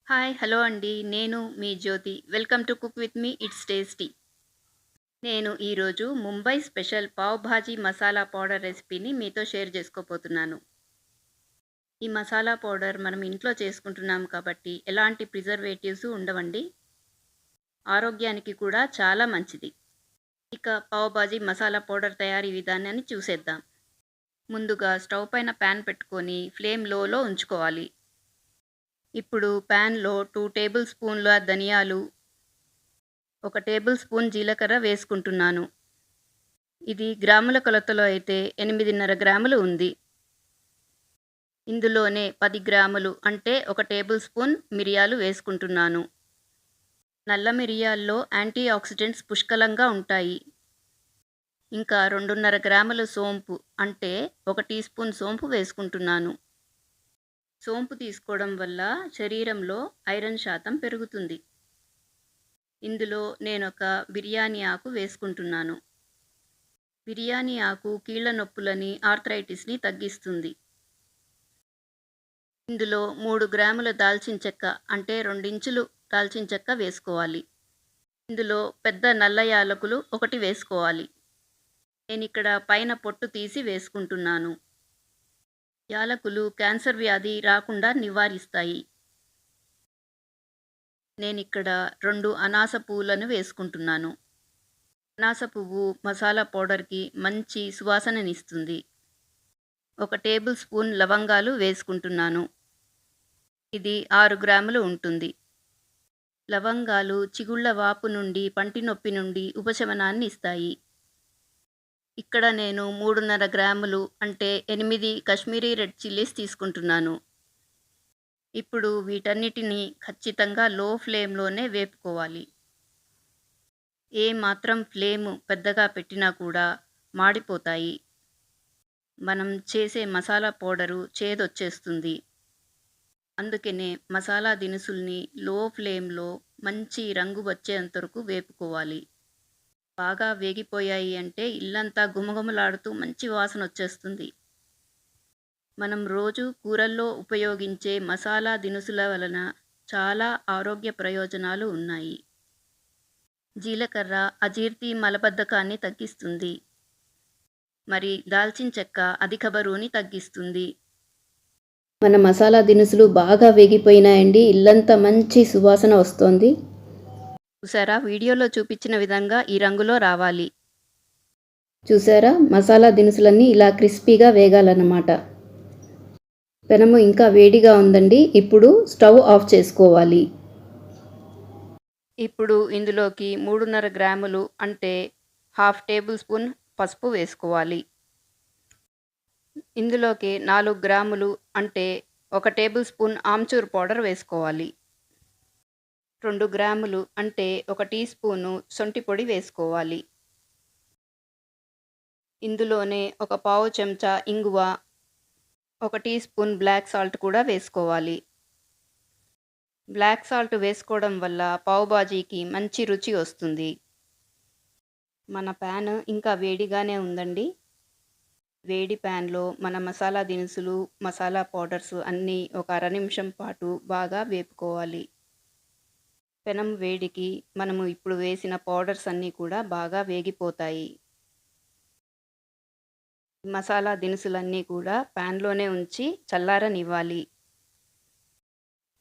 Hi! Hello అండి. నేను మీ Jyothi. Welcome to cook with me it's tasty. నేను ఈరోజు ముంబై స్పెషల్ పావ్ భాజీ మసాలా పౌడర్ రెసిపీని మీతో షేర్ చేసుకోబోతున్నాను. ఈ మసాలా పౌడర్ మనం ఇంట్లో చేసుకుంటున్నాం కాబట్టి ఎలాంటి ప్రిజర్వేటివ్స్ ఉండవండి. ఆరోగ్యానికి కూడా చాలా మంచిది. ఇక పావ్ భాజీ మసాలా పౌడర్ తయారీ విధానాన్ని చూసేద్దాం. ముందుగా స్టవ్ పైన పాన్ పెట్టుకొని ఫ్లేమ్ లోలో ఉంచుకోవాలి. ఇప్పుడు పాన్‌లో 2 టేబుల్ స్పూన్ల ధనియాలు, 1 టేబుల్ స్పూన్ జీలకర్ర వేసుకుంటున్నాను. ఇది గ్రాముల కొలతలో అయితే 8.5 గ్రాములు ఉంది. ఇందులోనే 10 గ్రాములు అంటే 1 టేబుల్ స్పూన్ మిరియాలు వేసుకుంటున్నాను. నల్ల మిరియాల్లో యాంటీ ఆక్సిడెంట్స్ పుష్కలంగా ఉంటాయి. ఇంకా 2.5 గ్రాముల సోంపు అంటే 1 టీ స్పూన్ సోంపు వేసుకుంటున్నాను. సోంపు తీసుకోవడం వల్ల శరీరంలో ఐరన్ శాతం పెరుగుతుంది. ఇందులో నేనొక బిర్యానీ ఆకు వేసుకుంటున్నాను. బిర్యానీ ఆకు కీళ్ల నొప్పులని, ఆర్థరైటిస్‌ని తగ్గిస్తుంది. ఇందులో 3 గ్రాముల దాల్చిన చెక్క అంటే 2 ఇంచులు దాల్చిన చెక్క వేసుకోవాలి. ఇందులో పెద్ద నల్ల యాలకులు 1 వేసుకోవాలి. నేనిక్కడ పైన పొట్టు తీసి వేసుకుంటున్నాను. యాలకులు క్యాన్సర్ వ్యాధి రాకుండా నివారిస్తాయి. నేనిక్కడ 2 అనాస పువ్వులను వేసుకుంటున్నాను. అనాస పువ్వు మసాలా పౌడర్‌కి మంచి సువాసననిస్తుంది. 1 టేబుల్ స్పూన్ లవంగాలు వేసుకుంటున్నాను. ఇది 6 గ్రాములు ఉంటుంది. లవంగాలు చిగుళ్ళ వాపు నుండి, పంటి నొప్పి నుండి ఉపశమనాన్ని ఇస్తాయి. ఇక్కడ నేను 3.5 గ్రాములు అంటే 8 కాశ్మీరీ రెడ్ చిల్లీస్ తీసుకుంటున్నాను. ఇప్పుడు వీటన్నిటిని ఖచ్చితంగా లో ఫ్లేమ్‌లోనే వేపుకోవాలి. ఏ మాత్రం ఫ్లేమ్ పెద్దగా పెట్టినా కూడా మాడిపోతాయి. మనం చేసే మసాలా పౌడరు చేదొచ్చేస్తుంది. అందుకనే మసాలా దినుసుల్ని లో ఫ్లేమ్‌లో మంచి రంగు వచ్చేంత వరకు వేపుకోవాలి. బాగా వేగిపోయాయి అంటే ఇల్లంతా గుమగుమలాడుతూ మంచి వాసనొచ్చేస్తుంది. మనం రోజు కూరల్లో ఉపయోగించే మసాలా దినుసుల వలన చాలా ఆరోగ్య ప్రయోజనాలు ఉన్నాయి. జీలకర్ర అజీర్తి, మలబద్ధకాన్ని తగ్గిస్తుంది. మరి దాల్చిన చెక్క అధిక బరువుని తగ్గిస్తుంది. మన మసాలా దినుసులు బాగా వేగిపోయినాయండి. ఇల్లంతా మంచి సువాసన వస్తోంది. చూసారా? వీడియోలో చూపించిన విధంగా ఈ రంగులో రావాలి. చూసారా? మసాలా దినుసులన్నీ ఇలా క్రిస్పీగా వేగాలన్నమాట. పెనము ఇంకా వేడిగా ఉందండి. ఇప్పుడు స్టవ్ ఆఫ్ చేసుకోవాలి. ఇప్పుడు ఇందులోకి 3.5 గ్రాములు అంటే హాఫ్ టేబుల్ స్పూన్ పసుపు వేసుకోవాలి. ఇందులోకి 4 గ్రాములు అంటే 1 టేబుల్ స్పూన్ ఆమ్చూర్ పౌడర్ వేసుకోవాలి. 2 గ్రాములు అంటే 1 టీ స్పూను శొంఠి పొడి వేసుకోవాలి. ఇందులోనే ఒక పావు చెంచా ఇంగువ, 1 టీ స్పూన్ బ్లాక్ సాల్ట్ కూడా వేసుకోవాలి. బ్లాక్ సాల్ట్ వేసుకోవడం వల్ల పావ్ బాజీకి మంచి రుచి వస్తుంది. మన ప్యాన్ ఇంకా వేడిగానే ఉందండి. వేడి ప్యాన్‌లో మన మసాలా దినుసులు, మసాలా పౌడర్స్ అన్నీ ఒక అర నిమిషం పాటు బాగా వేపుకోవాలి. పెనం వేడికి మనము ఇప్పుడు వేసిన పౌడర్స్ అన్నీ కూడా బాగా వేగిపోతాయి. మసాలా దినుసులన్నీ కూడా ప్యాన్‌లోనే ఉంచి చల్లారనివ్వాలి.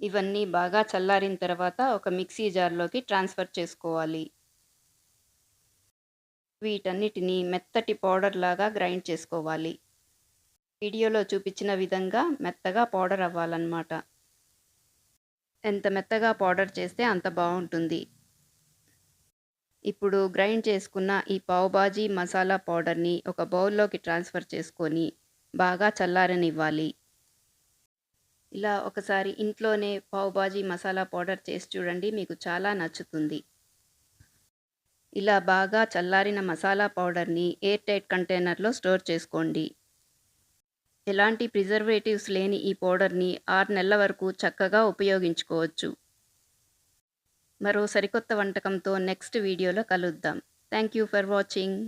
ఇవన్నీ బాగా చల్లారిన తర్వాత ఒక మిక్సీ జార్‌లోకి ట్రాన్స్‌ఫర్ చేసుకోవాలి. వీటన్నిటిని మెత్తటి పౌడర్ లాగా గ్రైండ్ చేసుకోవాలి. వీడియోలో చూపించిన విధంగా మెత్తగా పౌడర్ అవ్వాలన్నమాట. ఎంత మెత్తగా పౌడర్ చేస్తే అంత బావుంటుంది. ఇప్పుడు గ్రైండ్ చేసుకున్న ఈ పావ్ బాజీ మసాలా పౌడర్‌ని ఒక బౌల్‌లోకి ట్రాన్స్‌ఫర్ చేసుకొని బాగా చల్లారనివ్వాలి. ఇలా ఒకసారి ఇంట్లోనే పావ్ బాజీ మసాలా పౌడర్ చేసి చూడండి. మీకు చాలా నచ్చుతుంది. ఇలా బాగా చల్లారిన మసాలా పౌడర్‌ని ఎయిర్ టైట్ కంటైనర్‌లో స్టోర్ చేసుకోండి. ఎలాంటి ప్రిజర్వేటివ్స్ లేని ఈ పౌడర్‌ని 6 నెలల వరకు చక్కగా ఉపయోగించుకోవచ్చు. మరో సరికొత్త వంటకంతో నెక్స్ట్ వీడియోలో కలుద్దాం. Thank you for watching.